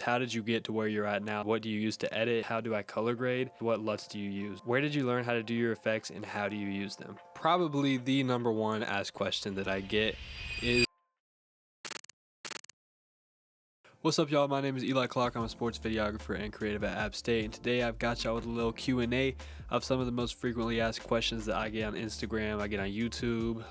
How did you get to where you're at now? What do you use to edit? How do I color grade? What LUTs do you use? Where did you learn how to do your effects and how do you use them? Probably the number one asked question that I get is, what's up, y'all? My name is Eli Clark. I'm a sports videographer and creative at App State, and today I've got y'all with a little Q&A of some of the most frequently asked questions that I get on Instagram, I get on YouTube,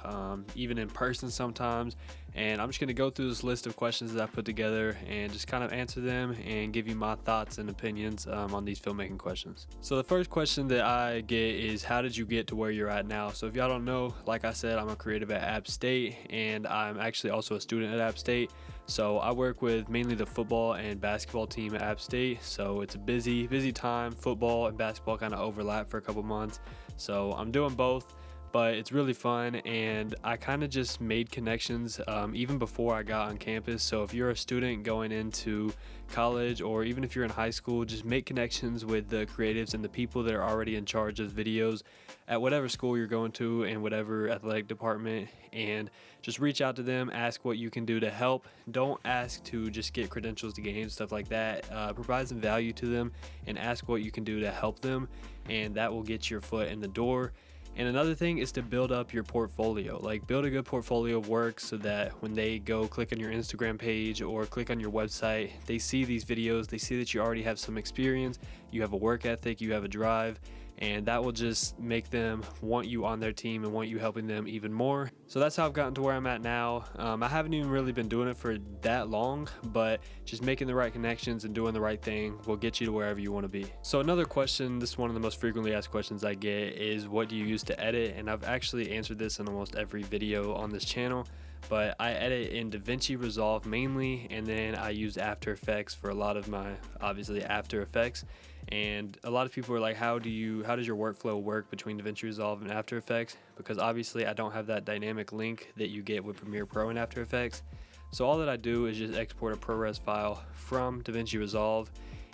even in person sometimes. And I'm just going to go through this list of questions that I put together and just kind of answer them and give you my thoughts and opinions on these filmmaking questions. So the first question that I get is, how did you get to where you're at now? So if y'all don't know, like I said, I'm a creative at App State, and I'm actually also a student at App State. So I work with mainly the football and basketball team at App State. So it's a busy time. Football and basketball kind of overlap for a couple months. So I'm doing both, but it's really fun, and I kind of just made connections even before I got on campus. So if you're a student going into college, or even if you're in high school, just make connections with the creatives and the people that are already in charge of videos at whatever school you're going to and whatever athletic department, and just reach out to them, ask what you can do to help. Don't ask to just get credentials to games, stuff like that. Provide some value to them and ask what you can do to help them, and that will get your foot in the door. And another thing is to build up your portfolio. Like, build a good portfolio of work so that when they go click on your Instagram page or click on your website, they see these videos, they see that you already have some experience, you have a work ethic, you have a drive, and that will just make them want you on their team and want you helping them even more. So that's how I've gotten to where I'm at now. I haven't even really been doing it for that long, but just making the right connections and doing the right thing will get you to wherever you want to be. So another question, this is one of the most frequently asked questions I get, is what do you use to edit? And I've actually answered this in almost every video on this channel, but I edit in DaVinci Resolve mainly, and then I use After Effects for a lot of my, obviously, After Effects. And a lot of people are like, how does your workflow work between DaVinci Resolve and After Effects? Because obviously I don't have that dynamic link that you get with Premiere Pro and After Effects. So all that I do is just export a ProRes file from DaVinci Resolve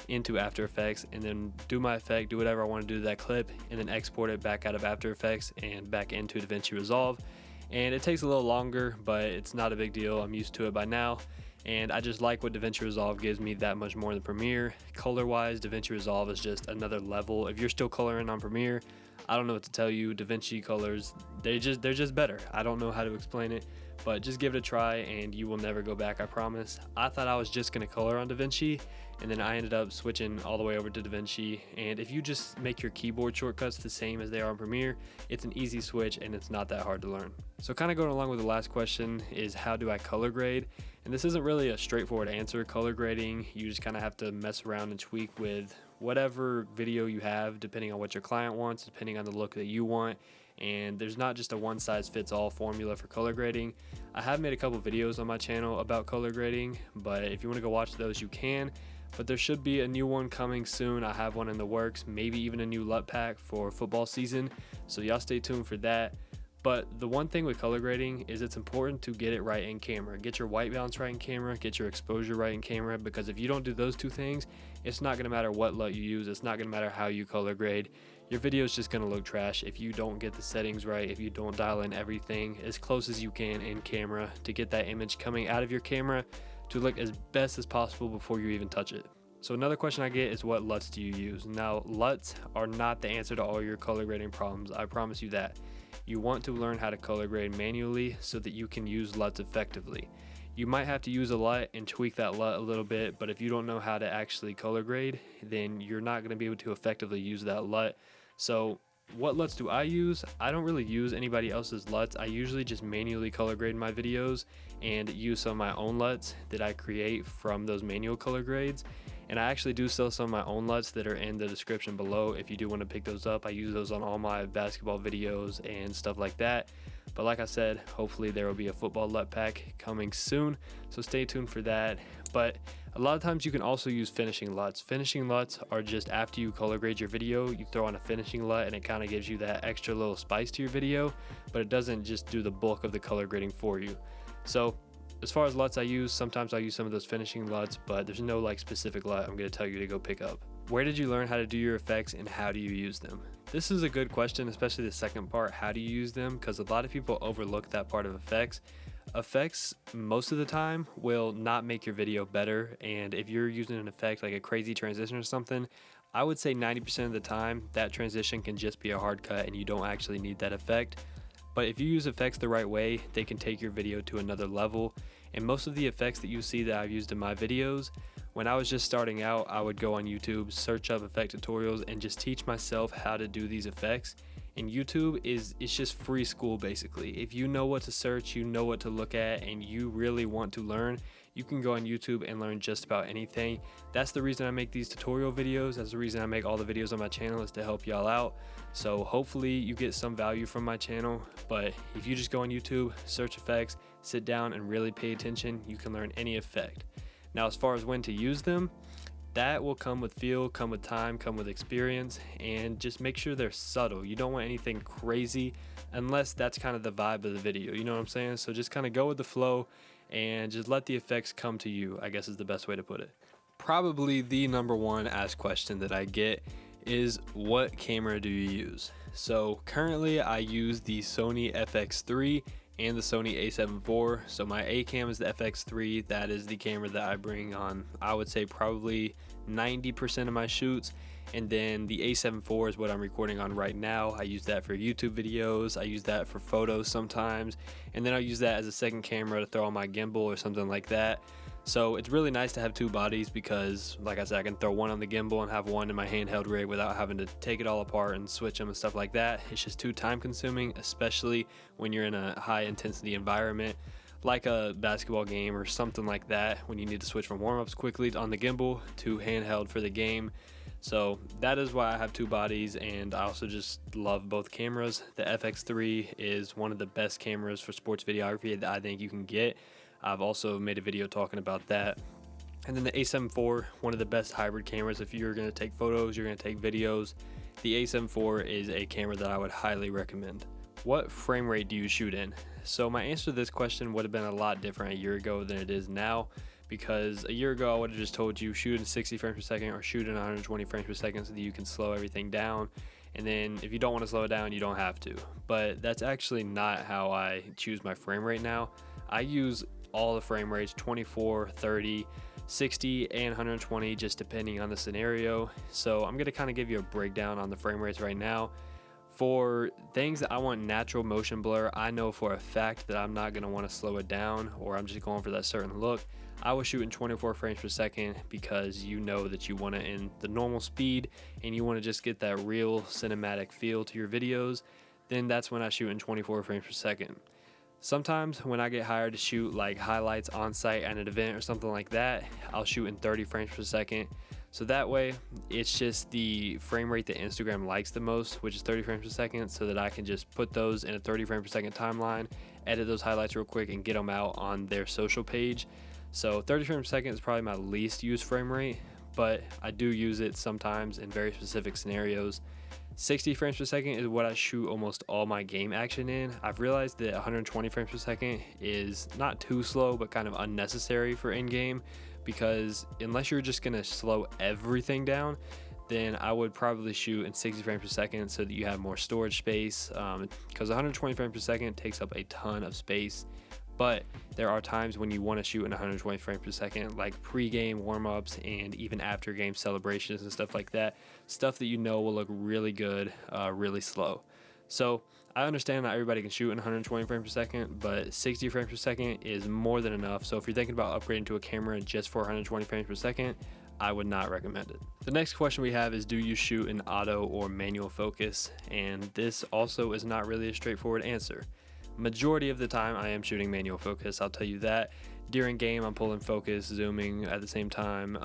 into After Effects, and then do my effect, do whatever I want to do to that clip, and then export it back out of After Effects and back into DaVinci Resolve. And it takes a little longer, but it's not a big deal. I'm used to it by now. And I just like what DaVinci Resolve gives me that much more than Premiere. Color-wise, DaVinci Resolve is just another level. If you're still coloring on Premiere, I don't know what to tell you. DaVinci colors, they're just better. I don't know how to explain it, but just give it a try and you will never go back, I promise. I thought I was just gonna color on DaVinci, and then I ended up switching all the way over to DaVinci. And if you just make your keyboard shortcuts the same as they are on Premiere, it's an easy switch and it's not that hard to learn. So kind of going along with the last question is, how do I color grade? And this isn't really a straightforward answer. Color grading, you just kind of have to mess around and tweak with whatever video you have, depending on what your client wants, depending on the look that you want. And there's not just a one-size-fits-all formula for color grading. I have made a couple videos on my channel about color grading, but if you want to go watch those, you can. But there should be a new one coming soon. I have one in the works, maybe even a new LUT pack for football season. So y'all stay tuned for that. But the one thing with color grading is it's important to get it right in camera. Get your white balance right in camera, get your exposure right in camera, because if you don't do those two things, it's not gonna matter what LUT you use, it's not gonna matter how you color grade. Your video is just gonna look trash if you don't get the settings right, if you don't dial in everything as close as you can in camera to get that image coming out of your camera to look as best as possible before you even touch it. So another question I get is, what LUTs do you use? Now, LUTs are not the answer to all your color grading problems, I promise you that. You want to learn how to color grade manually so that you can use LUTs effectively. You might have to use a LUT and tweak that LUT a little bit, but if you don't know how to actually color grade, then you're not going to be able to effectively use that LUT. So what LUTs do I use? I don't really use anybody else's LUTs. I usually just manually color grade my videos and use some of my own LUTs that I create from those manual color grades. And I actually do sell some of my own LUTs that are in the description below if you do want to pick those up. I use those on all my basketball videos and stuff like that. But like I said, hopefully there will be a football LUT pack coming soon, so stay tuned for that. But a lot of times you can also use finishing LUTs. Finishing LUTs are just after you color grade your video, you throw on a finishing LUT and it kind of gives you that extra little spice to your video, but it doesn't just do the bulk of the color grading for you. So as far as LUTs I use, sometimes I use some of those finishing LUTs, but there's no like specific LUT I'm going to tell you to go pick up. Where did you learn how to do your effects and how do you use them? This is a good question, especially the second part, how do you use them? Because a lot of people overlook that part of effects. Effects most of the time will not make your video better, and if you're using an effect like a crazy transition or something, I would say 90% of the time that transition can just be a hard cut and you don't actually need that effect. But if you use effects the right way, they can take your video to another level. And most of the effects that you see that I've used in my videos, when I was just starting out, I would go on YouTube, search up effect tutorials, and just teach myself how to do these effects. And YouTube it's just free school basically. If you know what to search, you know what to look at, and you really want to learn, you can go on YouTube and learn just about anything. That's the reason I make these tutorial videos. That's the reason I make all the videos on my channel, is to help y'all out. So hopefully you get some value from my channel. But if you just go on YouTube, search effects, sit down and really pay attention, you can learn any effect. Now, as far as when to use them, that will come with feel, come with time, come with experience, and just make sure they're subtle. You don't want anything crazy unless that's kind of the vibe of the video, you know what I'm saying? So just kind of go with the flow and just let the effects come to you, I guess is the best way to put it. Probably the number one asked question that I get is, what camera do you use? So currently I use the Sony FX3 and the Sony a7 IV. So my A cam is the FX3. That is the camera that I bring on, I would say probably 90% of my shoots. And then the a7 IV is what I'm recording on right now. I use that for YouTube videos. I use that for photos sometimes. And then I use that as a second camera to throw on my gimbal or something like that. So it's really nice to have two bodies because, like I said, I can throw one on the gimbal and have one in my handheld rig without having to take it all apart and switch them and stuff like that. It's just too time consuming, especially when you're in a high intensity environment like a basketball game or something like that, when you need to switch from warm-ups quickly on the gimbal to handheld for the game. So that is why I have two bodies, and I also just love both cameras. The FX3 is one of the best cameras for sports videography that I think you can get. I've also made a video talking about that. And then the a7 IV, one of the best hybrid cameras. If you're going to take photos, you're going to take videos, the a7 IV is a camera that I would highly recommend. What frame rate do you shoot in? So my answer to this question would have been a lot different a year ago than it is now, because a year ago I would have just told you shoot in 60 frames per second or shoot in 120 frames per second so that you can slow everything down. And then if you don't want to slow it down, you don't have to. But that's actually not how I choose my frame rate now. I use all the frame rates, 24, 30, 60, and 120, just depending on the scenario. So I'm going to kind of give you a breakdown on the frame rates right now. For things that I want natural motion blur, I know for a fact that I'm not going to want to slow it down, or I'm just going for that certain look. I was shooting 24 frames per second because you know that you want it in the normal speed and you want to just get that real cinematic feel to your videos. Then that's when I shoot in 24 frames per second. Sometimes when I get hired to shoot like highlights on site at an event or something like that, I'll shoot in 30 frames per second. So that way, it's just the frame rate that Instagram likes the most, which is 30 frames per second, so that I can just put those in a 30 frame per second timeline, edit those highlights real quick, and get them out on their social page. So 30 frames per second is probably my least used frame rate, but I do use it sometimes in very specific scenarios. 60 frames per second is what I shoot almost all my game action in. I've realized that 120 frames per second is not too slow, but kind of unnecessary for in-game, because unless you're just gonna slow everything down, then I would probably shoot in 60 frames per second so that you have more storage space, because 120 frames per second takes up a ton of space. But there are times when you want to shoot in 120 frames per second, like pre-game warm-ups and even after game celebrations and stuff like that. Stuff that you know will look really good, really slow. So I understand not everybody can shoot in 120 frames per second, but 60 frames per second is more than enough. So if you're thinking about upgrading to a camera just for 120 frames per second, I would not recommend it. The next question we have is, do you shoot in auto or manual focus? And this also is not really a straightforward answer. Majority of the time I am shooting manual focus, I'll tell you that. During game I'm pulling focus, zooming at the same time.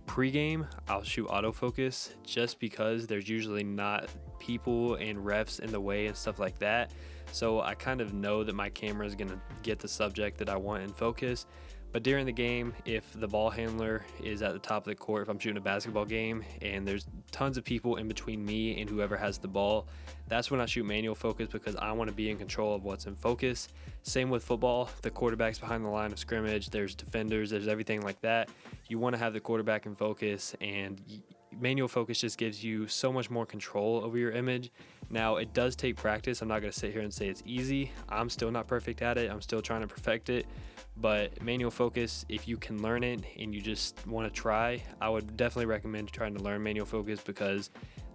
Pre-game I'll shoot autofocus just because there's usually not people and refs in the way and stuff like that. So I kind of know that my camera is gonna get the subject that I want in focus. But during the game, if the ball handler is at the top of the court, if I'm shooting a basketball game and there's tons of people in between me and whoever has the ball, that's when I shoot manual focus because I want to be in control of what's in focus. Same with football, the quarterback's behind the line of scrimmage, there's defenders, there's everything like that. You want to have the quarterback in focus, and manual focus just gives you so much more control over your image. Now, it does take practice. I'm not going to sit here and say it's easy. I'm still not perfect at it. I'm still trying to perfect it. But manual focus, if you can learn it and you just want to try, I would definitely recommend trying to learn manual focus, because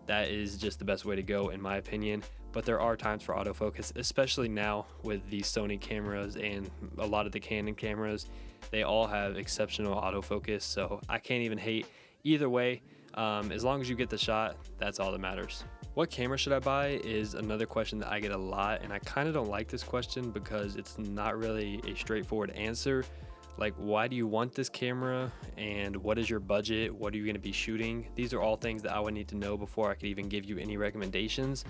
that is just the best way to go in my opinion. But there are times for autofocus, especially now with the Sony cameras and a lot of the Canon cameras. They all have exceptional autofocus, so I can't even hate either way. As long as you get the shot, that's all that matters. What camera should I buy is another question that I get a lot, and I kind of don't like this question because it's not really a straightforward answer. Like, why do you want this camera, and what is your budget? What are you going to be shooting? These are all things that I would need to know before I could even give you any recommendations.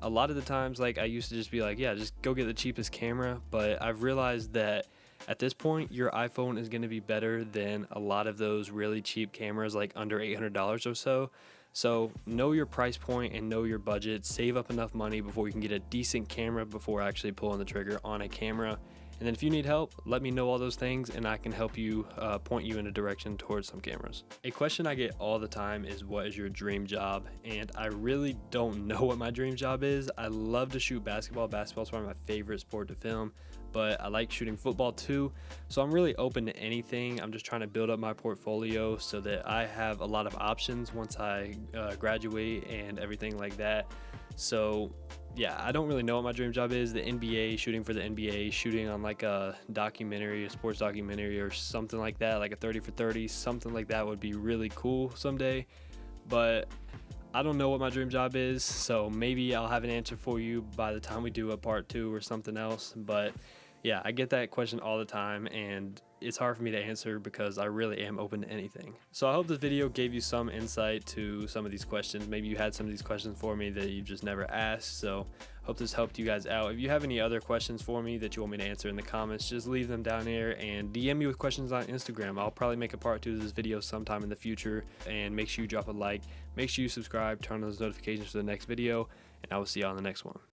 A lot of the times, like, I used to just be like, yeah, just go get the cheapest camera, but I've realized that at this point, your iPhone is going to be better than a lot of those really cheap cameras, like under $800 or so. So know your price point and know your budget. Save up enough money before you can get a decent camera before actually pulling the trigger on a camera. And then if you need help, let me know all those things and I can help you point you in a direction towards some cameras. A question I get all the time is, what is your dream job? And I really don't know what my dream job is. I love to shoot basketball. Basketball is one of my favorite sport to film, but I like shooting football too. So I'm really open to anything. I'm just trying to build up my portfolio so that I have a lot of options once I graduate and everything like that. So yeah, I don't really know what my dream job is. The NBA, shooting for the NBA, shooting on like a documentary, a sports documentary or something like that, like a 30 for 30, something like that would be really cool someday. But I don't know what my dream job is, so maybe I'll have an answer for you by the time we do a part 2 or something else. But yeah, I get that question all the time, and it's hard for me to answer because I really am open to anything. So I hope this video gave you some insight to some of these questions. Maybe you had some of these questions for me that you just never asked, so hope this helped you guys out. If you have any other questions for me that you want me to answer in the comments, just leave them down here and DM me with questions on Instagram. I'll probably make a part 2 of this video sometime in the future, and make sure you drop a like, make sure you subscribe, turn on those notifications for the next video, and I will see you on the next one.